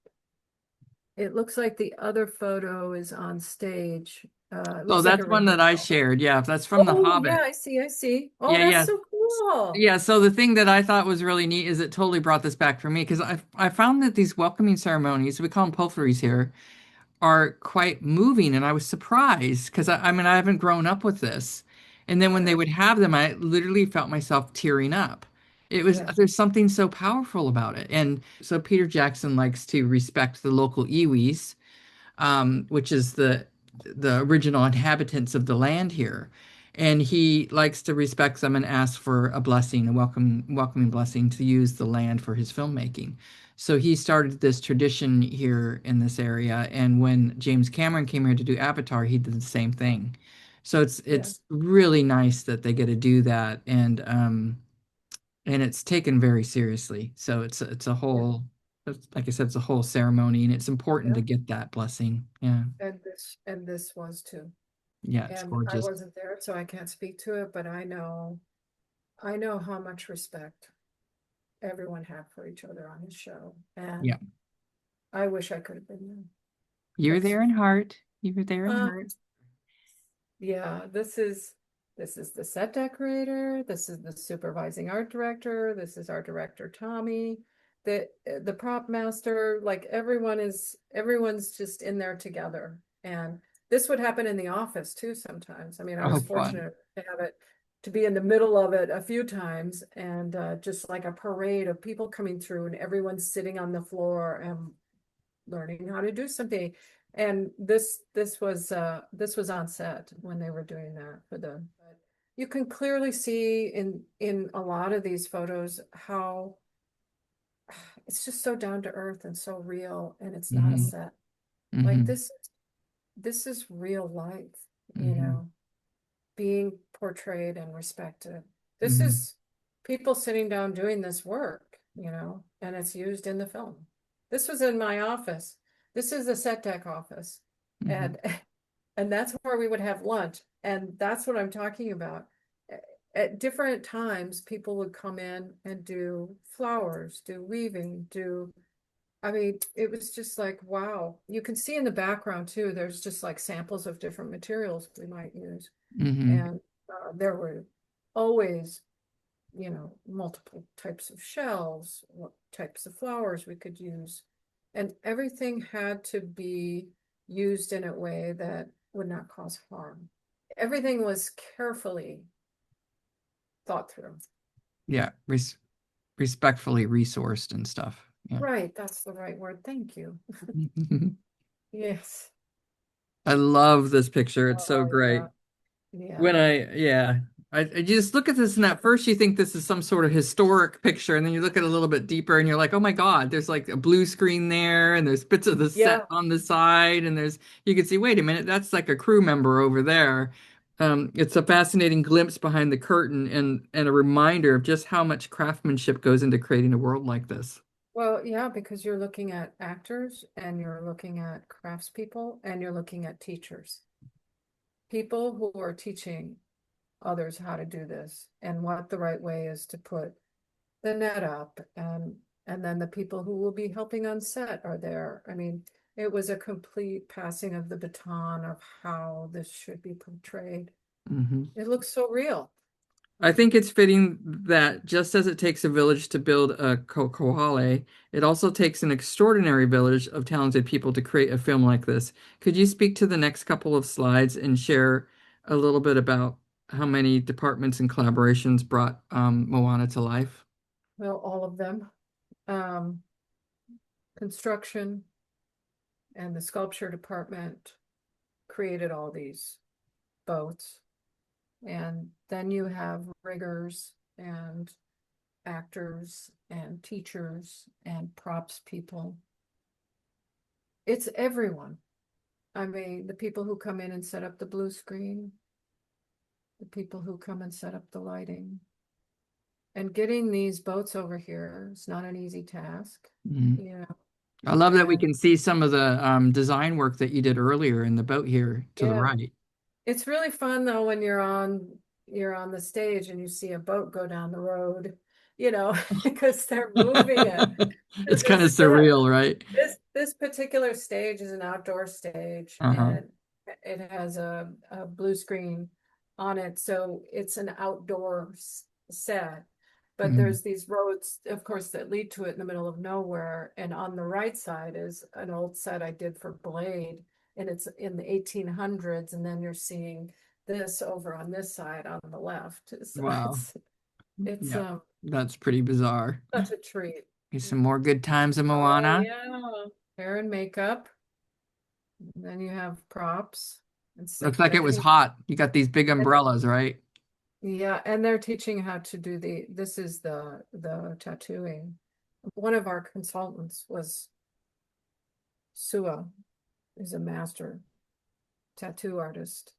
it looks like the other photo is on stage. It So looks like a that's one that I rehearsal. shared. Yeah, that's from The Oh, yeah, Hobbit. I see, I see. Oh, Yeah, that's yeah. so cool. Yeah, so the thing that I thought was really neat is it totally brought this back for me because I found that these welcoming ceremonies, we call them pulveries here, are quite moving, and I was surprised because I mean I haven't grown up with this. And then when they Right. would have them, I literally felt myself tearing up. Yeah, There's something so powerful about it. And so Peter Jackson likes to respect the local iwis, which is the original inhabitants of the land here. And he likes to respect them and ask for a blessing, a welcoming blessing to use the land for his filmmaking. So he started this tradition here in this area. And when James Cameron came here to do Avatar, he did the same thing. So yeah, it's really nice that they get to do that, and it's taken very seriously. So it's a yeah, whole, like I said, it's a whole ceremony, and it's important yeah. to get that blessing. Yeah, And this was too. yeah, it's And I gorgeous. wasn't there, so I can't speak to it, but I know how much respect everyone had for each other on this show. Yeah, And I wish I could have been there. you're That's there in heart. You were there in Um, art. yeah, this is the set decorator, this is the supervising art director, this is our director Tommy, the prop master, like everyone's just in there together. And this would happen in the office too sometimes. I mean, I Oh, was fun. fortunate to have it to be in the middle of it a few times, and just like a parade of people coming through and everyone's sitting on the floor and learning how to do something. And this was on set when they were doing that for the, but you can clearly see in a lot of these photos how it's just so down to earth and so real, and it's not a Hmm. set. Like Hmm. this is real life, you Hmm. know, being portrayed and respected. This Hmm. is people sitting down doing this work, and it's used in the film. This was in my office. This is the set deck office. Hmm. And and that's where we would have lunch. And that's what I'm talking about. At different times, people would come in and do flowers, do weaving, I mean, it was just like, wow. You can see in the background too, there's just like samples of different materials we might use. Hmm. And there were always, multiple types of shells, what types of flowers we could use. And everything had to be used in a way that would not cause harm. Everything was carefully thought through. Yeah. Respectfully resourced and stuff. Yeah. Right, that's the right word. Thank you. Yes. I love this picture. It's so Oh, great. yeah. Yeah. Yeah, I just look at this and at first you think this is some sort of historic picture, and then you look at it a little bit deeper and you're like, oh my God, there's like a blue screen there, and there's bits of the set Yeah. on the side, and you can see, wait a minute, that's like a crew member over there. It's a fascinating glimpse behind the curtain and a reminder of just how much craftsmanship goes into creating a world like this. Well, yeah, because you're looking at actors and you're looking at craftspeople and you're looking at teachers, people who are teaching others how to do this and what the right way is to put the net up, and then the people who will be helping on set are there. I mean, it was a complete passing of the baton of how this should be portrayed. Mhm. It looks so real. I think it's fitting that just as it takes a village to build a koale, it also takes an extraordinary village of talented people to create a film like this. Could you speak to the next couple of slides and share a little bit about how many departments and collaborations brought Moana to life? Well, all of them. Um, Construction and the sculpture department created all these boats. And then you have riggers and actors and teachers and props people. It's everyone. I mean, the people who come in and set up the blue screen, the people who come and set up the lighting. And getting these boats over here is not an easy task, Mhm. you know. I love that we And can see some of the design work that you did earlier in the boat here to the yeah, right. it's really fun though when you're on the stage and you see a boat go down the road, because they're moving it. It's kind of This the surreal, right? this particular stage is an outdoor stage, Uh-huh. and it has a blue screen on it, so it's an outdoor set. But Mhm. there's these roads, of course, that lead to it in the middle of nowhere. And on the right side is an old set I did for Blade, and it's in the 1800s. And then you're seeing this over on this side on the left. So Wow. it's Yep. That's pretty bizarre. such a treat. Here's some more good times in Oh Moana. yeah, hair and makeup. And then you have props and Looks set like it was decking. hot. You got these big And umbrellas, right? yeah, and they're teaching how to do this is the tattooing. One of our consultants was Sua, is a master tattoo artist.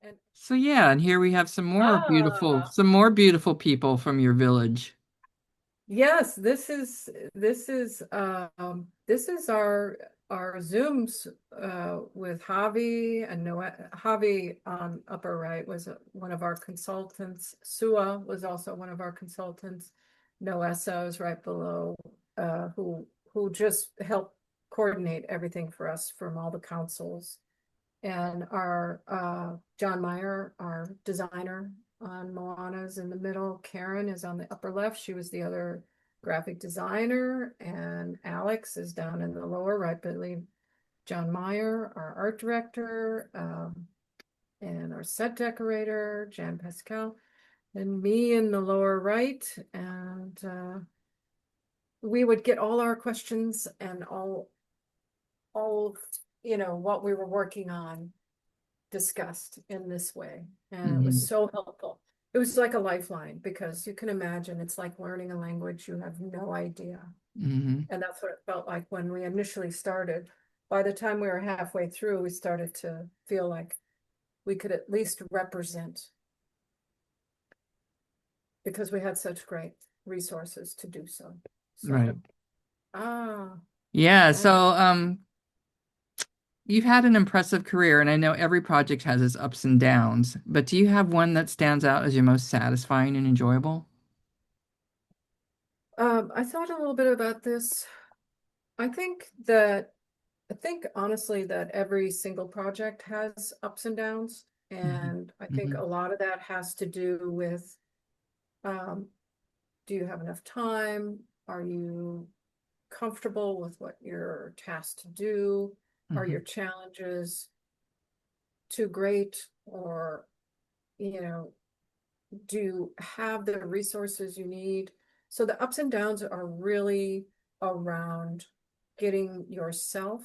And So yeah, and here we have ah, some more beautiful people from your village. yes, this is our Zooms with Javi and Noe. Javi on upper right was one of our consultants. Sua was also one of our consultants. Noessa is right below, who just helped coordinate everything for us from all the councils. And our John Meyer, our designer on Moana, is in the middle. Karen is on the upper left. She was the other graphic designer. And Alex is down in the lower right, I believe. John Meyer, our art director, and our set decorator, Jan Pascal, and me in the lower right. And we would get all our questions and all what we were working on discussed in this way. And it was Hmm. so helpful. It was like a lifeline because you can imagine it's like learning a language you have no idea. Hmm. And that's what it felt like when we initially started. By the time we were halfway through, we started to feel like we could at least represent because we had such great resources to do so. Right. So, ah, Yeah. that, So, you've had an impressive career, and I know every project has its ups and downs, but do you have one that stands out as your most satisfying and enjoyable? I thought a little bit about this. I think that I think honestly that every single project has ups and downs. Hmm. And I think Hmm. a lot of that has to do with um, do you have enough time? Are you comfortable with what you're tasked to do? Are your Hmm. challenges too great? Or, you know, do you have the resources you need? So the ups and downs are really around getting yourself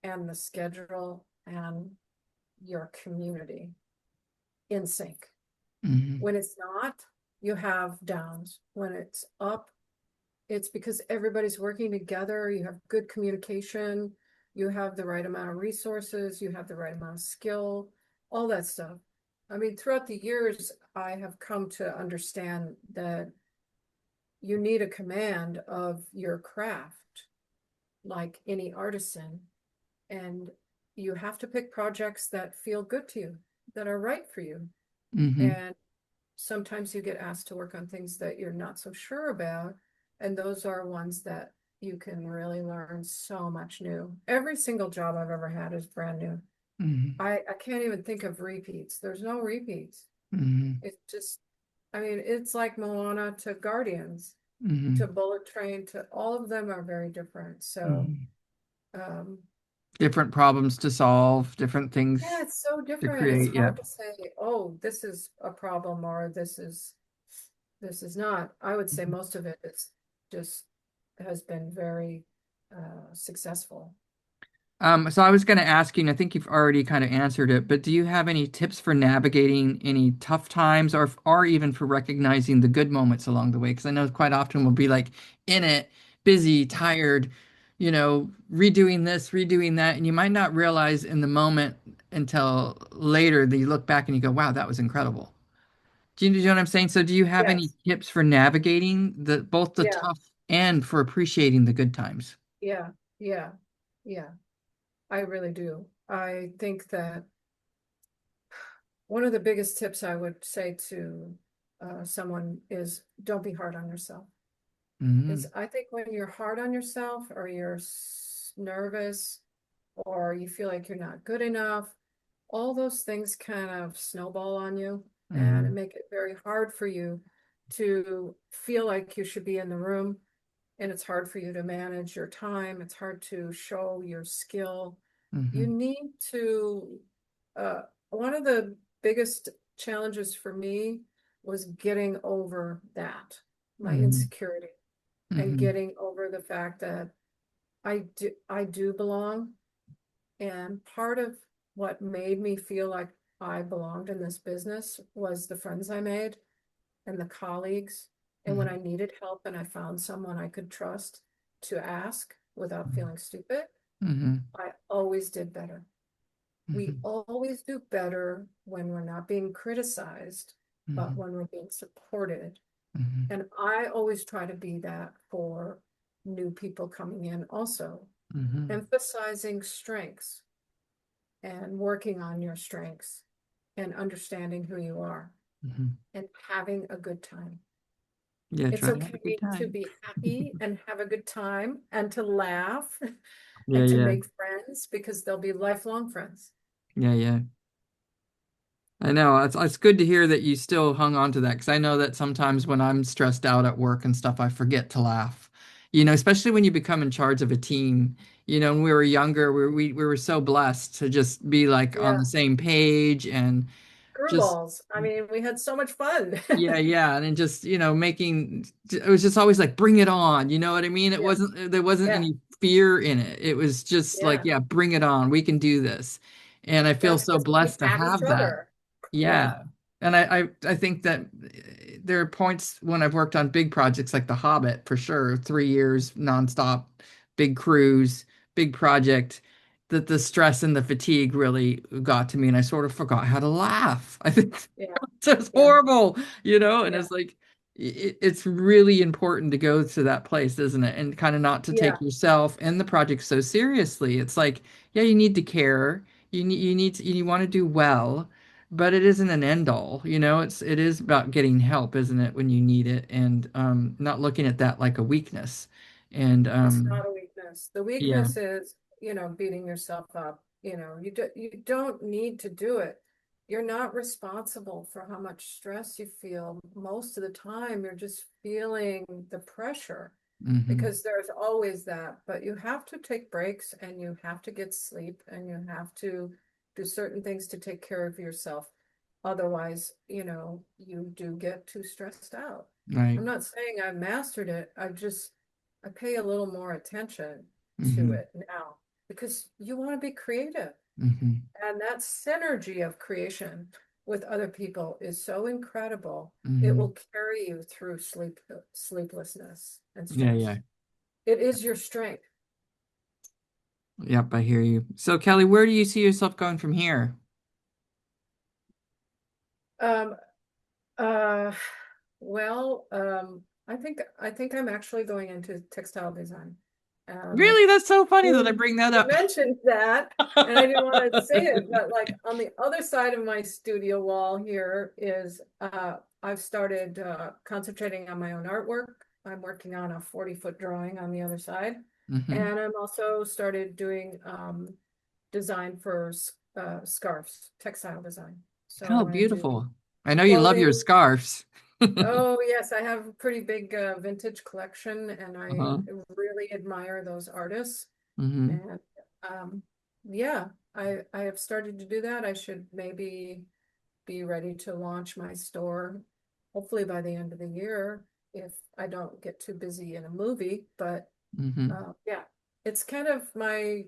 and the schedule and your community in sync. Hmm. When it's not, you have downs. When it's up, it's because everybody's working together. You have good communication. You have the right amount of resources. You have the right amount of skill, all that stuff. I mean, throughout the years, I have come to understand that you need a command of your craft, like any artisan, and you have to pick projects that feel good to you, that are right for you. Hmm. And sometimes you get asked to work on things that you're not so sure about. And those are ones that you can really learn so much new. Every single job I've ever had is brand new. Hmm. I can't even think of repeats. There's no repeats. Hmm. It's just, I mean, it's like Moana to Guardians to Hmm. Bullet Train to all of them are very different. So, Hmm. um, Different problems to solve, different yeah, things it's so to different. It's create. Yeah. hard to say, oh, this is a problem or this is not. I would say most of it is just has been very successful. So I was going to ask you, and I think you've already kind of answered it, but do you have any tips for navigating any tough times or even for recognizing the good moments along the way? Because I know quite often we'll be like in it, busy, tired, redoing this, redoing that, and you might not realize in the moment until later that you look back and you go, wow, that was incredible. Do you know what I'm saying? So do you have any Yes. tips for navigating both the Yeah. tough and for appreciating the good times? Yeah. Yeah. Yeah. I really do. I think that one of the biggest tips I would say to someone is don't be hard on yourself. Hmm. Is I think when you're hard on yourself or you're nervous or you feel like you're not good enough, all those things kind of snowball on you and it Hmm. make it very hard for you to feel like you should be in the room. And it's hard for you to manage your time. It's hard to show your skill. You Hmm. need to, one of the biggest challenges for me was getting over that, my Hmm. insecurity, and Hmm. getting over the fact that I do belong. And part of what made me feel like I belonged in this business was the friends I made and the colleagues. And when I Hmm. needed help and I found someone I could trust to ask without feeling stupid, Hmm. I always did better. We Hmm. always do better when we're not being criticized, but Hmm. when we're being supported. Hmm. And I always try to be that for new people coming in also, Hmm. emphasizing strengths and working on your strengths and understanding who you are Hmm. and having a good time. Yeah, It's try to have a good okay to time. be happy and have a good time and to laugh Yeah, and to yeah. make friends because they'll be lifelong friends. Yeah, yeah. I know. It's good to hear that you still hung on to that because I know that sometimes when I'm stressed out at work and stuff, I forget to laugh. Especially when you become in charge of a team. When we were younger, we were so blessed to just be like on the Yeah. same page and just Screwballs. I mean, we had so much fun. yeah, yeah, and then just, making it was just always like bring it on, you know what I mean? It Yeah. wasn't there wasn't Yeah. any fear in it. It was just like, Yeah. yeah, bring it on. We can do this. And I feel That's so because we blessed to had each have that. other. Yeah. Yeah. And I think that there are points when I've worked on big projects like The Hobbit for sure, 3 years nonstop, big cruise, big project, that the stress and the fatigue really got to me and I sort of forgot how to laugh. I think Yeah. it's Yeah. horrible, and Yeah. it's like it's really important to go to that place, isn't it? And kind of not to Yeah. take yourself and the project so seriously. It's like, yeah, you need to care. You want to do well, but it isn't an end all, it is about getting help, isn't it, when you need it, and not looking at that like a weakness. And It's not a weakness. The yeah. weakness is, beating yourself up. You don't need to do it. You're not responsible for how much stress you feel. Most of the time, you're just feeling the pressure Hmm. because there's always that. But you have to take breaks and you have to get sleep and you have to do certain things to take care of yourself. Otherwise, you do get too stressed out. Right. I'm not saying I mastered it. I pay a little more attention to Hmm. it now because you want to be creative. Hmm. And that synergy of creation with other people is so incredible. It Hmm. will carry you through sleeplessness and Yeah, yeah. stress. It is your strength. Yep, I hear you. So, Kelly, where do you see yourself going from here? Um, uh, I think I'm actually going into textile design. Um, Really? That's so funny that I You bring that you up. mentioned that, and I didn't want to say it, but like on the other side of my studio wall here is I've started concentrating on my own artwork. I'm working on a 40-foot drawing on the other side, Hmm. and I'm also started doing design for scarves, textile design. Oh, So I do beautiful. I know you love your clothing. scarves. Oh, yes, I have a pretty big vintage collection, and I Uh-huh. really admire those artists. Hmm. And um, yeah, I have started to do that. I should maybe be ready to launch my store, hopefully by the end of the year, if I don't get too busy in a movie. But Hmm. yeah, it's kind of my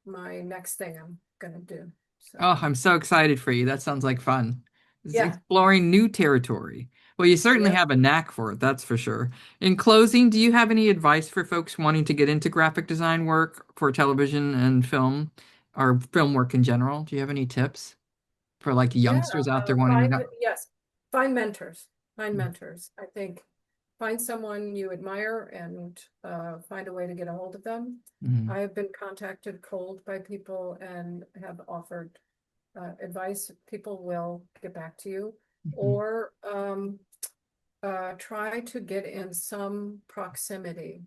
next thing I'm gonna do. Oh, So I'm so excited for you. That sounds like fun. It's yeah, exploring new territory. Well, you certainly yeah, have a knack for it, that's for sure. In closing, do you have any advice for folks wanting to get into graphic design work for television and film or film work in general? Do you have any tips for like yeah. youngsters out there wanting to know? Yes, find mentors. Find mentors. I think find someone you admire and find a way to get a hold of them. Mm-hmm. I have been contacted cold by people and have offered advice. People will get back to you, or try to get in some proximity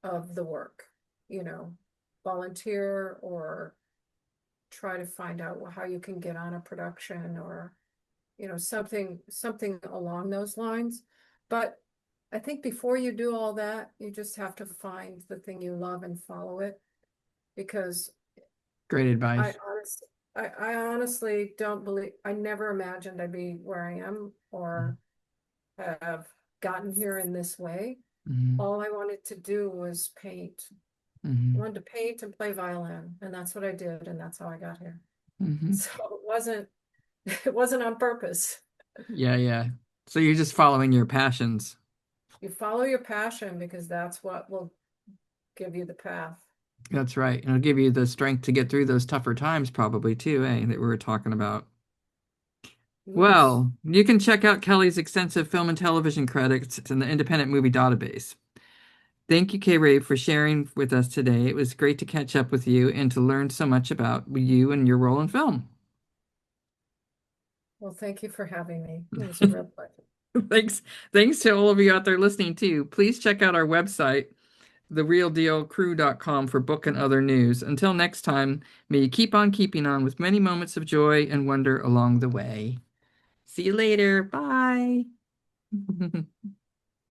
of the work. You know, volunteer or try to find out how you can get on a production or something along those lines. But I think before you do all that, you just have to find the thing you love and follow it because Great I advice. honestly, I honestly don't believe, I never imagined I'd be where I am or have gotten here in this way. Mm-hmm. All I wanted to do was paint. I Hmm. wanted to paint and play violin, and that's what I did, and that's how I got here. Hmm. So it wasn't on purpose. Yeah, yeah. So you're just following your passions. You follow your passion because that's what will give you the path. That's right. And it'll give you the strength to get through those tougher times, probably too, that we were talking about. Yes. Well, you can check out Kelly's extensive film and television credits in the Independent Movie Database. Thank you, K. Ray, for sharing with us today. It was great to catch up with you and to learn so much about you and your role in film. Well, thank you for having me. It was a real pleasure. Thanks, thanks to all of you out there listening too. Please check out our website, therealdealcrew.com for book and other news. Until next time, may you keep on keeping on with many moments of joy and wonder along the way. See you later. Bye.